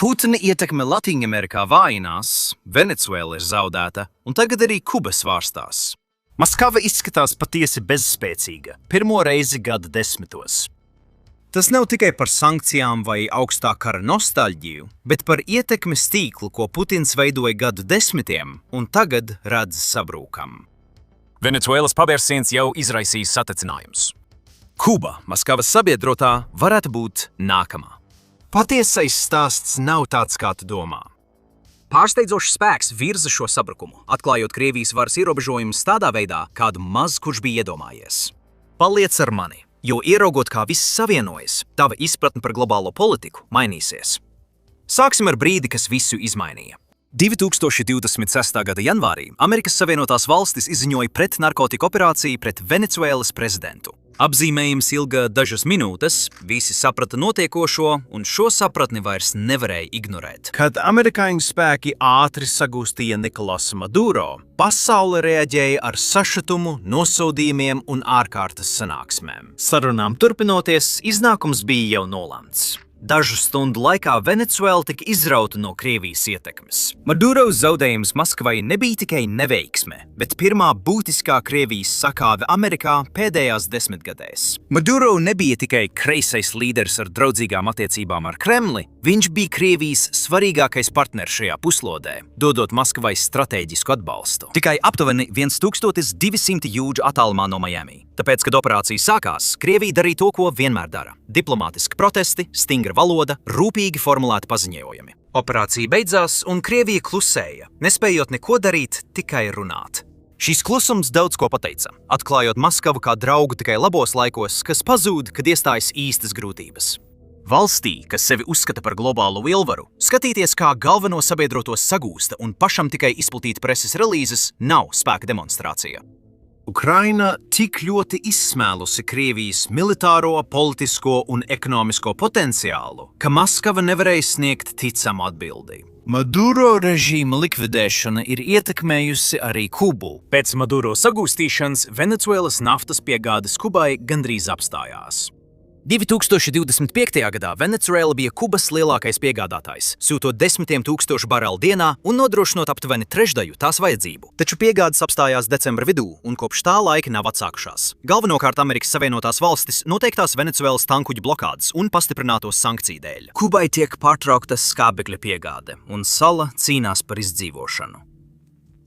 Putina ietekme Latīņamerikā vājinās, Venecuēla ir zaudēta, un tagad arī Kuba svārstās. Maskava izskatās patiesi bezspēcīga, pirmo reizi gada desmitos. Tas nav tikai par sankcijām vai augstā kara nostalģiju, bet par ietekmes tīklu, ko Putins veidoja gadu desmitiem, un tagad redz sabrūkam. Venecuēlas pavērsiens jau izraisīs satricinājums. Kuba, Maskavas sabiedrotā, varētu būt nākamā. Patiesais stāsts nav tāds, kā tu domā. Pārsteidzošs spēks virza šo sabrukumu, atklājot Krievijas varas ierobežojumus tādā veidā, kādu maz kurš bija iedomājies. Paliec ar mani, jo ieraugot, kā viss savienojas, tava izpratne par globālo politiku mainīsies. Sāksim ar brīdi, kas visu izmainīja. 2026. gada janvārī Amerikas Savienotās valstis izziņoja pretnarkotiku operāciju pret Venecuēlas prezidentu. Apzīmējums ilga dažas minūtes, visi saprata notiekošo, un šo sapratni vairs nevarēja ignorēt. Kad amerikāņu spēki ātri sagūstīja Nikolasu Maduro, pasaule reaģēja ar sašutumu, nosodījumiem un ārkārtas sanāksmēm. Sarunām turpinoties, iznākums bija jau nolemts. Dažu stundu laikā Venecuēla tika izrauta no Krievijas ietekmes. Maduro zaudējums Maskavai nebija tikai neveiksme, bet pirmā būtiskā Krievijas sakāve Amerikā pēdējās desmitgadēs. Maduro nebija tikai kreisais līderis ar draudzīgām attiecībām ar Kremli, viņš bija Krievijas svarīgākais partners šajā puslodē, dodot Maskavai stratēģisku atbalstu. Tikai aptuveni 1200 jūdžu attālumā no Miami. Tāpēc, kad operācija sākās, Krievija darīja to, ko vienmēr dara – diplomātiski protesti, stingra valoda, rūpīgi formulēti paziņojumi. Operācija beidzās, un Krievija klusēja, nespējot neko darīt, tikai runāt. Šis klusums daudz ko pateica, atklājot Maskavu kā draugu tikai labos laikos, kas pazūd, kad iestājas īstas grūtības. Valstī, kas sevi uzskata par globālu lielvaru, skatīties, kā galveno sabiedrotos sagūsta un pašam tikai izplatīt preses relīzes, nav spēka demonstrācija. Ukraina tik ļoti izsmēlusi Krievijas militāro, politisko un ekonomisko potenciālu, ka Maskava nevarēja sniegt ticamu atbildi. Maduro režīma likvidēšana ir ietekmējusi arī Kubu. Pēc Maduro sagūstīšanas Venecuēlas naftas piegādes Kubai gandrīz apstājās. 2025. gadā Venecuēla bija Kubas lielākais piegādātājs, sūtot desmitiem tūkstošu barelu dienā un nodrošinot aptuveni trešdaļu tās vajadzību. Taču piegādes apstājās decembra vidū un kopš tā laika nav atsākušās. Galvenokārt Amerikas Savienotās valstis noteiktās Venecuēlas tankuģu blokādes un pastiprināto sankciju dēļ. Kubai tiek pārtraukta skābekļa piegāde, un sala cīnās par izdzīvošanu.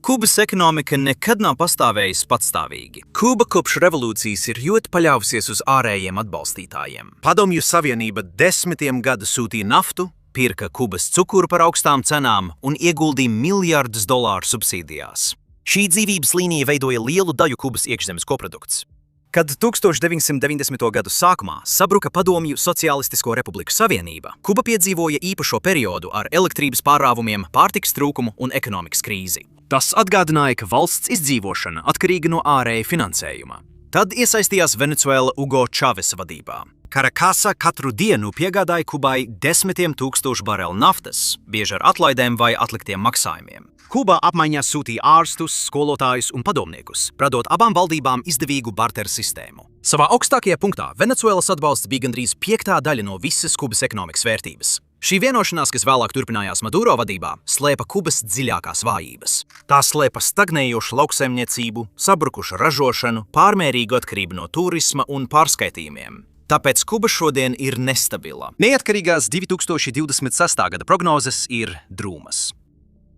Kubas ekonomika nekad nav pastāvējusi patstāvīgi. Kuba kopš revolūcijas ir ļoti paļāvusies uz ārējiem atbalstītājiem. Padomju Savienība desmitiem gadu sūtīja naftu, pirka Kubas cukuru par augstām cenām un ieguldīja miljardus dolāru subsīdijās. Šī dzīvības līnija veidoja lielu daļu Kubas iekšzemes koprodukts. Kad 1990. gadu sākumā sabruka Padomju Sociālistisko Republiku Savienība, Kuba piedzīvoja īpašo periodu ar elektrības pārāvumiem, pārtikas trūkumu un ekonomikas krīzi. Tas atgādināja, ka valsts izdzīvošana atkarīga no ārēja finansējuma. Tad iesaistījās Venecuēla Hugo Čavesa vadībā. Karakasa katru dienu piegādāja Kubai desmitiem tūkstošu barelu naftas, bieži ar atlaidēm vai atliktiem maksājumiem. Kuba apmaiņā sūtīja ārstus, skolotājus un padomniekus, radot abām valdībām izdevīgu barteru sistēmu. Savā augstākajā punktā Venecuēlas atbalsts bija gandrīz 5. daļa no visas Kubas ekonomikas vērtības. Šī vienošanās, kas vēlāk turpinājās Maduro vadībā, slēpa Kubas dziļākās vājības. Tā slēpa stagnējošu lauksaimniecību, sabrukušu ražošanu, pārmērīgu atkarību no turisma un pārskaitījumiem. Tāpēc Kuba šodien ir nestabila. Neatkarīgās 2026. gada prognozes ir drūmas.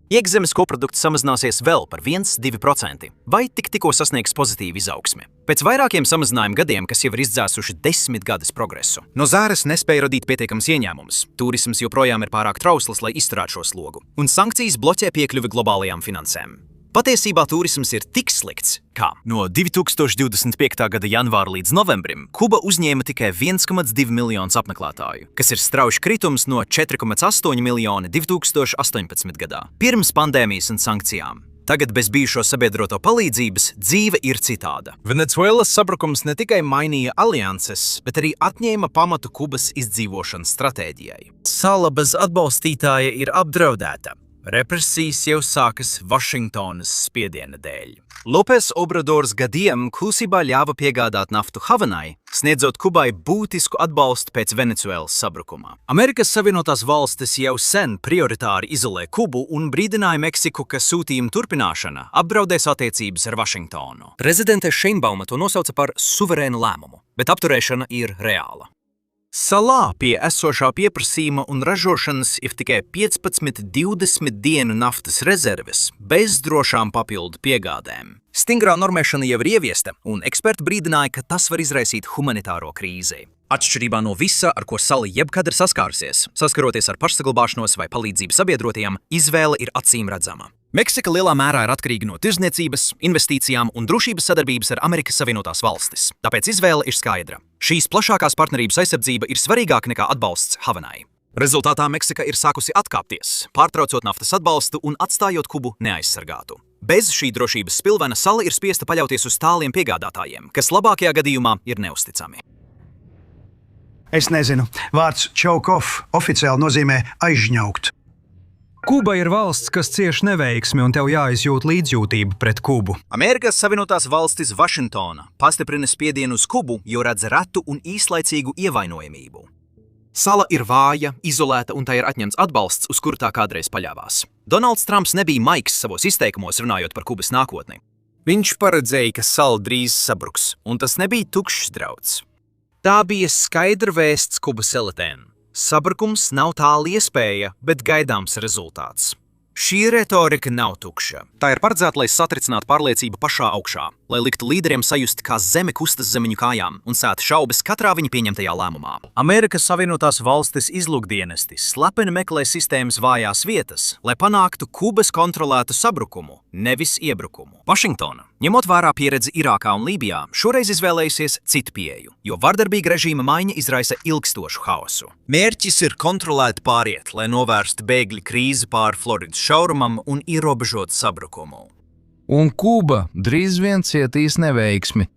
Iekšzemes koprodukts samazināsies vēl par 1–2%, vai tikko sasniegs pozitīvu izaugsmi. Pēc vairākiem samazinājumu gadiem, kas jau ir izdzēsuši 10 gadus progresu. No zāres nespēja radīt pietiekams ieņēmums. Turisms joprojām ir pārāk trausls, lai izturētu šo slogu. Un sankcijas bloķē piekļuvi globālajām finansēm. Patiesībā turisms ir tik slikts, ka no 2025. gada janvāra līdz novembrim Kuba uzņēma tikai 1,2 miljonus apmeklētāju, kas ir strauji kritums no 4,8 miljoni 2018. gadā, pirms pandēmijas un sankcijām. Tagad bez bijušo sabiedroto palīdzības dzīve ir citāda. Venecuēlas sabrukums ne tikai mainīja alianses, bet arī atņēma pamatu Kubas izdzīvošanas stratēģijai. Sala bez atbalstītāja ir apdraudēta. Represijas jau sākas Vašingtonas spiediena dēļ. Lopes Obradors gadiem klusībā ļāva piegādāt naftu Havanai, sniedzot Kubai būtisku atbalstu pēc Venecuēlas sabrukuma. Amerikas Savienotās valstis jau sen prioritāri izolē Kubu un brīdināja Meksiku, ka sūtījuma turpināšana apdraudēs attiecības ar Vašingtonu. Prezidente Šeinbauma to nosauca par suverēnu lēmumu, bet apturēšana ir reāla. Salā pie esošā pieprasījuma un ražošanas ir tikai 15–20 dienu naftas rezerves bez drošām papildu piegādēm. Stingrā normēšana jau ir ieviesta, un eksperti brīdināja, ka tas var izraisīt humanitāro krīzi. Atšķirībā no visa, ar ko sala jebkad ir saskārusies, saskaroties ar pašsaglabāšanos vai palīdzību sabiedrotajiem, izvēle ir acīm redzama. Meksika lielā mērā ir atkarīga no tirdzniecības, investīcijām un drošības sadarbības ar Amerikas Savienotās valstis, tāpēc izvēle ir skaidra. Šīs plašākās partnerības aizsardzība ir svarīgāka nekā atbalsts Havanai. Rezultātā Meksika ir sākusi atkāpties, pārtraucot naftas atbalstu un atstājot Kubu neaizsargātu. Bez šī drošības spilvena sala ir spiesta paļauties uz tāliem piegādātājiem, kas labākajā gadījumā ir neusticami. Es nezinu, vārds choke off oficiāli nozīmē aizņaukt. Kuba ir valsts, kas cieš neveiksmi, un tev jāizjūt līdzjūtība pret Kubu. Amerikas Savienotās valstis Vašingtona pastiprina spiedienu uz Kubu, jo redz retu un īslaicīgu ievainojamību. Sala ir vāja, izolēta un tai ir atņemts atbalsts, uz kuru tā kādreiz paļāvās. Donalds Trumps nebija maigs savos izteikumos runājot par Kubas nākotni. Viņš paredzēja, ka sala drīz sabruks, un tas nebija tukšs drauds. Tā bija skaidra vēsts Kubas elitēm. Sabrukums nav tālu iespēja, bet gaidāms rezultāts. Šī retorika nav tukša. Tā ir paredzēta, lai satricinātu pārliecību pašā augšā, lai liktu līderiem sajust, kā zeme kustas zem viņu kājām un sētu šaubas katrā viņa pieņemtajā lēmumā. Amerikas Savienotās valstis izlūkdienesti slepeni meklē sistēmas vājās vietas, lai panāktu Kubas kontrolētu sabrukumu, nevis iebrukumu. Vašingtona, ņemot vērā pieredzi Irākā un Lībijā, šoreiz izvēlējusies citu pieeju, jo vardarbīga režīma maiņa izraisa ilgstošu haosu. Mērķis ir kontrolēt pāriet, lai novērstu bēgļu krīzi pāri Floridas šaurumam un ierobežot sabrukumu. Un Kuba drīz vien cietīs neveiksmi.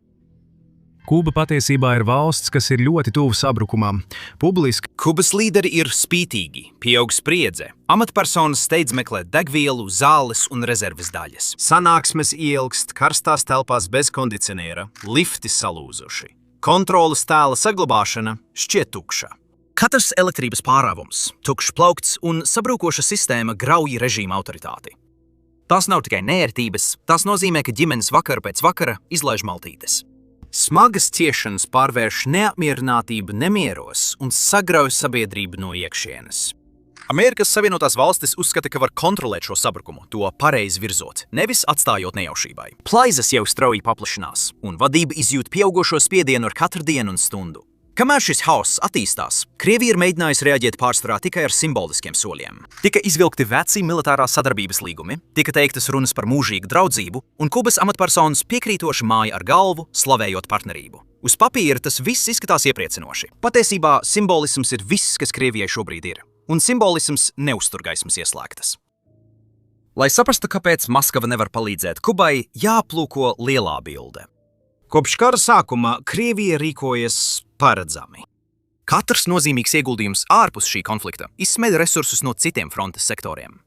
Kuba patiesībā ir valsts, kas ir ļoti tuvu sabrukumam. Publiski Kubas līderi ir spītīgi, pieaug spriedze. Amatpersonas steidz meklēt degvielu, zāles un rezerves daļas. Sanāksmes ilgst, karstās telpās bez kondicioniera, lifti salūzuši. Kontroles tēla saglabāšana šķiet tukša. Katrs elektrības pārāvums, tukšs plaukts un sabrūkoša sistēma grauj režīma autoritāti. Tās nav tikai nērtības, tās nozīmē, ka ģimenes vakaru pēc vakara izlaiž maltītes. Smagas ciešanas pārvērš neapmierinātību nemieros un sagrauj sabiedrību no iekšienes. Amerikas Savienotās valstis uzskata, ka var kontrolēt šo sabrukumu, to pareizi virzot, nevis atstājot nejaušībai. Plaizas jau strauji paplašinās, un vadība izjūt pieaugušo spiedienu ar katru dienu un stundu. Kamēr šis hauss attīstās, Krievija ir mēģinājusi reaģēt pārsvarā tikai ar simboliskiem soļiem. Tika izvilkti veci militārās sadarbības līgumi, tika teiktas runas par mūžīgu draudzību, un Kubas amatpersonas piekrītoši māja ar galvu, slavējot partnerību. Uz papīra tas viss izskatās iepriecinoši. Patiesībā simbolisms ir viss, kas Krievijai šobrīd ir, un simbolisms neuztur gaismas ieslēgtas. Lai saprastu, kāpēc Maskava nevar palīdzēt Kubai, jāplūko lielā bilde. Kopš kara sākuma Krievija rīkojas paredzami. Katrs nozīmīgs ieguldījums ārpus šī konflikta izsmeļ resursus no citiem frontes sektoriem.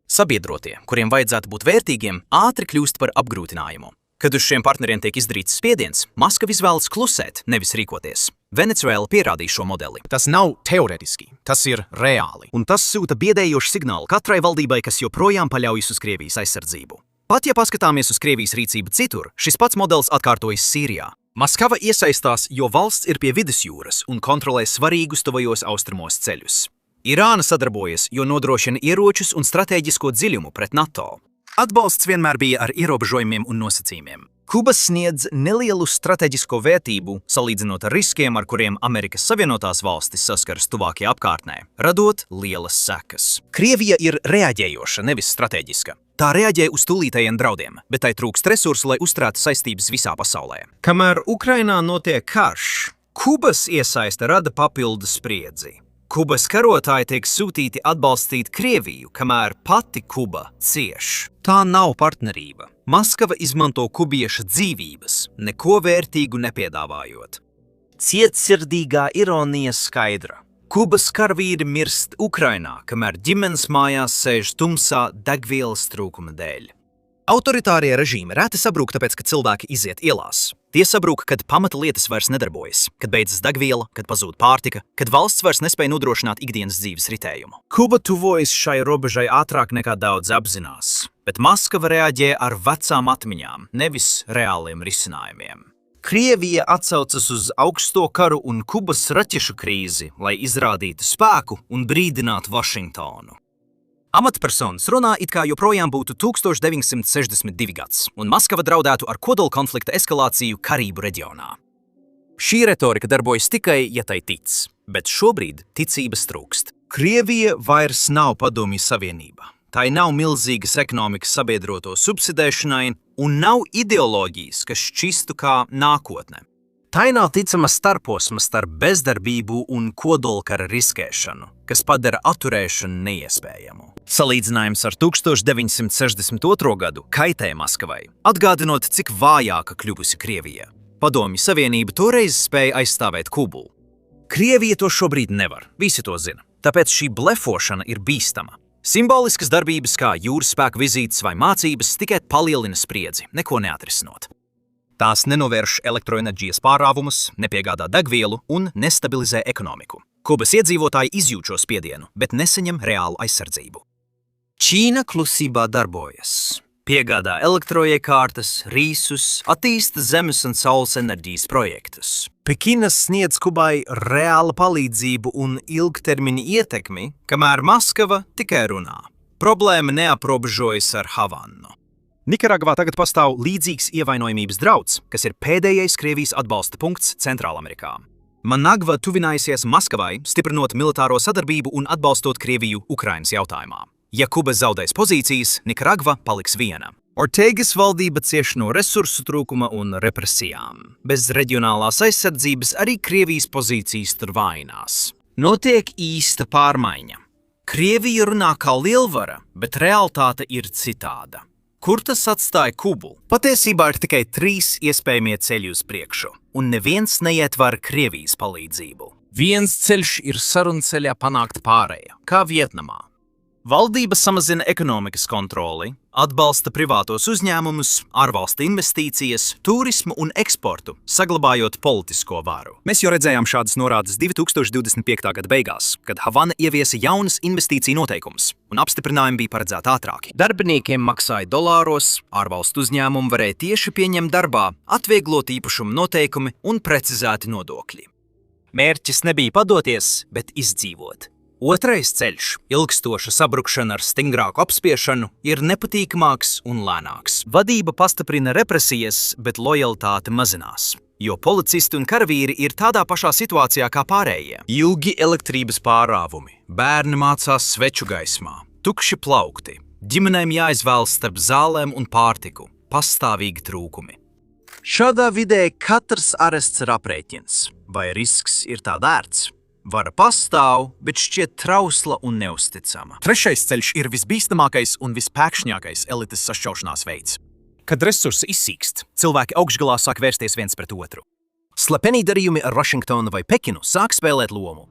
Sabiedrotie, kuriem vajadzētu būt vērtīgiem, ātri kļūst par apgrūtinājumu. Kad uz šiem partneriem tiek izdarīts spiediens, Maskava izvēlas klusēt, nevis rīkoties. Venecuēla pierādīja šo modeli. Tas nav teoretiski, tas ir reāli. Un tas sūta biedējošu signālu katrai valdībai, kas joprojām paļaujas uz Krievijas aizsardzību. Pat ja paskatāmies uz Krievijas rīcību citur, šis pats modelis atkārtojas Sīrijā. Maskava iesaistās, jo valsts ir pie vidusjūras un kontrolē svarīgus tuvajos austrumos ceļus. Irāna sadarbojas, jo nodrošina ieročus un stratēģisko dziļumu pret NATO. Atbalsts vienmēr bija ar ierobežojumiem un nosacījumiem. Kuba sniedz nelielu strateģisko vērtību, salīdzinot ar riskiem, ar kuriem Amerikas Savienotās valstis saskaras tuvākajā apkārtnē, radot lielas sekas. Krievija ir reaģējoša, nevis strateģiska. Tā reaģē uz tūlītējiem draudiem, bet tai trūkst resursu, lai uzturētu saistības visā pasaulē. Kamēr Ukrainā notiek karš, Kubas iesaiste rada papildu spriedzi. Kubas karotāji tiek sūtīti atbalstīt Krieviju, kamēr pati Kuba cieš. Tā nav partnerība. Maskava izmanto kubieša dzīvības, neko vērtīgu nepiedāvājot. Cietsirdīgā ironija skaidra. Kubas karavīri mirst Ukrainā, kamēr ģimenes mājās sēž tumsā degvielas trūkuma dēļ. Autoritārie režīmi reti sabrūk tāpēc, ka cilvēki iziet ielās. Tie sabrūk, kad pamata lietas vairs nedarbojas, kad beidzas degviela, kad pazūd pārtika, kad valsts vairs nespēja nodrošināt ikdienas dzīves ritējumu. Kuba tuvojas šai robežai ātrāk nekā daudz apzinās, Bet Maskava reaģē ar vecām atmiņām, nevis reāliem risinājumiem. Krievija atsaucas uz augsto karu un Kubas raķešu krīzi, lai izrādītu spēku un brīdinātu Vašingtonu. Amatpersonas runā, it kā joprojām būtu 1962 gads, un Maskava draudētu ar kodola konflikta eskalāciju Karību reģionā. Šī retorika darbojas tikai, ja tai tic, bet šobrīd ticības trūkst. Krievija vairs nav Padomju Savienība. Tai nav milzīgas ekonomikas sabiedroto subsidēšanai un nav ideoloģijas, kas šķistu kā nākotne. Tai nav ticama starposma starp bezdarbību un kodolkara riskēšanu, kas padara atturēšanu neiespējamu. Salīdzinājums ar 1962. gadu kaitē Maskavai, atgādinot, cik vājāka kļuvusi Krievija. Padomju Savienība toreiz spēja aizstāvēt Kubu. Krievija to šobrīd nevar, visi to zina, tāpēc šī blefošana ir bīstama. Simboliskas darbības kā jūras spēku vizītes vai mācības tikai palielina spriedzi, neko neatrisinot. Tās nenovērš elektroenerģijas pārāvumus, nepiegādā degvielu un nestabilizē ekonomiku. Kubas iedzīvotāji izjūt šo spiedienu, bet nesaņem reālu aizsardzību. Ķīna klusībā darbojas. Piegādā elektroiekārtas, rīsus, attīsta zemes un saules enerģijas projektus. Pekinas sniedz Kubai reāla palīdzību un ilgtermiņa ietekmi, kamēr Maskava tikai runā. Problēma neaprobežojas ar Havanu. Nikaragvā tagad pastāv līdzīgs ievainojamības drauds, kas ir pēdējais Krievijas atbalsta punkts Centrālamerikā. Managva tuvinājusies Maskavai, stiprinot militāro sadarbību un atbalstot Krieviju Ukrainas jautājumā. Ja Kuba zaudēs pozīcijas, Nikaragva paliks viena. Ortegas valdība cieš no resursu trūkuma un represijām. Bez reģionālās aizsardzības arī Krievijas pozīcijas tur vainās. Notiek īsta pārmaiņa. Krievija runā kā lielvara, bet realitāte ir citāda. Kur tas atstāja Kubu? Patiesībā ir tikai 3 iespējamie ceļi uz priekšu, un neviens neietver Krievijas palīdzību. viens ceļš ir sarunceļā panākt pārēju, kā Vietnamā. Valdība samazina ekonomikas kontroli, atbalsta privātos uzņēmumus, ārvalstu investīcijas, turismu un eksportu, saglabājot politisko varu. Mēs jau redzējām šādas norādes 2025. gada beigās, kad Havana ieviesa jaunas investīciju noteikumus, un apstiprinājumi bija paredzēti ātrāki. Darbiniekiem maksāja dolāros, ārvalstu uzņēmumi varēja tieši pieņemt darbā, atvieglot īpašumu noteikumi un precizēti nodokļi. Mērķis nebija padoties, bet izdzīvot. Otrais ceļš, ilgstoša sabrukšana ar stingrāku apspiešanu, ir nepatīkamāks un lēnāks. Vadība pastiprina represijas, bet lojalitāte mazinās, jo policisti un karavīri ir tādā pašā situācijā kā pārējie. Ilgi elektrības pārāvumi, bērni mācās sveču gaismā, tukši plaukti, ģimenēm jāizvēlas starp zālēm un pārtiku, pastāvīgi trūkumi. Šādā vidē katrs arests ir aprēķins. Vai risks ir tā vērts? Vara pastāv, bet šķiet trausla un neusticama. Trešais ceļš ir visbīstamākais un vispēkšņākais elites sašķaušanās veids. Kad resursi izsīkst, cilvēki augšgalā sāk vērsties viens pret otru. Slepeni darījumi ar Vašingtonu vai Pekinu sāk spēlēt lomu.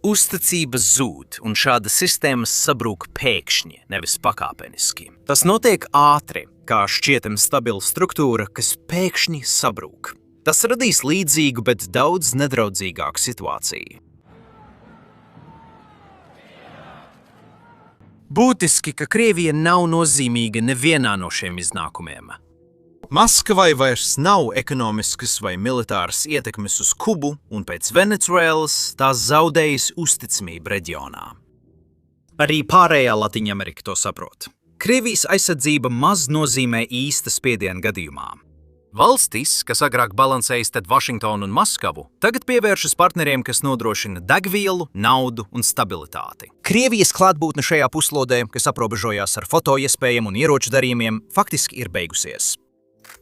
Uzticība zūd, un šāda sistēmas sabrūk pēkšņi, nevis pakāpeniski. Tas notiek ātri, kā šķietami stabila struktūra, kas pēkšņi sabrūk. Tas radīs līdzīgu, bet daudz nedraudzīgāku situāciju. Būtiski, ka Krievija nav nozīmīga nevienā no šiem iznākumiem. Maskavai vairs nav ekonomiskas vai militāras ietekmes uz Kubu, un pēc Venecuēlas tās zaudējas uzticamību reģionā. Arī pārējā Latviņamerika to saprot. Krievijas aizsardzība maz nozīmē īsta spiediena gadījumā. Valstis, kas agrāk balansējas starp Vašingtonu un Maskavu, tagad pievēršas partneriem, kas nodrošina degvielu, naudu un stabilitāti. Krievijas klātbūtne šajā puslodē, kas aprobežojās ar fotoiespējiem un ieroču darījumiem, faktiski ir beigusies.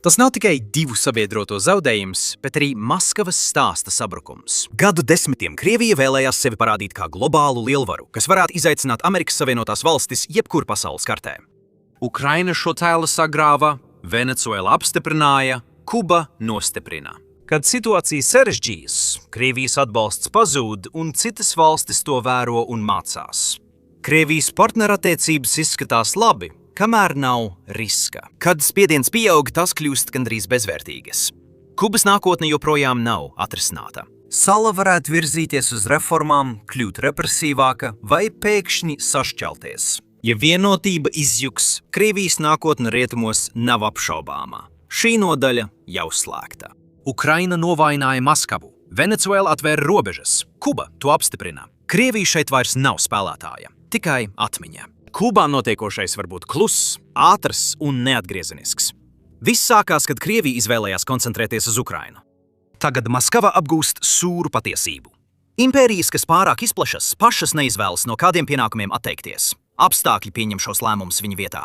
Tas nav tikai divu sabiedroto zaudējums, bet arī Maskavas stāsta sabrukums. Gadu desmitiem Krievija vēlējās sevi parādīt kā globālu lielvaru, kas varētu izaicināt Amerikas Savienotās valstis jebkur pasaules kartē. Ukraina šo tēlu sagrāva, Venecuēla apstiprināja, Kuba nostiprina. Kad situācija sarežģīs, Krievijas atbalsts pazūd un citas valstis to vēro un mācās. Krievijas partnerattiecības izskatās labi, kamēr nav riska. Kad spiediens pieaug, tas kļūst gandrīz bezvērtīgas. Kubas nākotne joprojām nav atrisināta. Sala varētu virzīties uz reformām, kļūt represīvāka vai pēkšņi sašķelties. Ja vienotība izjuks, Krievijas nākotne rietumos nav apšaubāma. Šī nodaļa jau slēgta. Ukraina novājināja Maskavu, Venecuēla atvēra robežas, Kuba to apstiprina. Krievija šeit vairs nav spēlētāja, tikai atmiņa. Kubā notiekošais var būt kluss, ātrs un neatgriezenisks. Viss sākās, kad Krievija izvēlējās koncentrēties uz Ukrainu. Tagad Maskava apgūst sūru patiesību. Impērijas, kas pārāk izplešas, pašas neizvēlas no kādiem pienākumiem atteikties. Apstākļi pieņem šos lēmumus viņa vietā.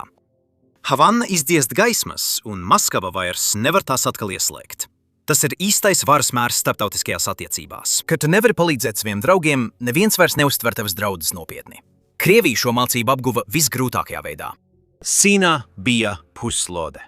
Havana izdziest gaismas, un Maskava vairs nevar tās atkal ieslēgt. Tas ir īstais varas mērs starptautiskajās attiecībās. Kad tu nevari palīdzēt saviem draugiem, neviens vairs neuztver tevas draudus nopietni. Krievija šo mācību apguva visgrūtākajā veidā. Sīna bija puslode.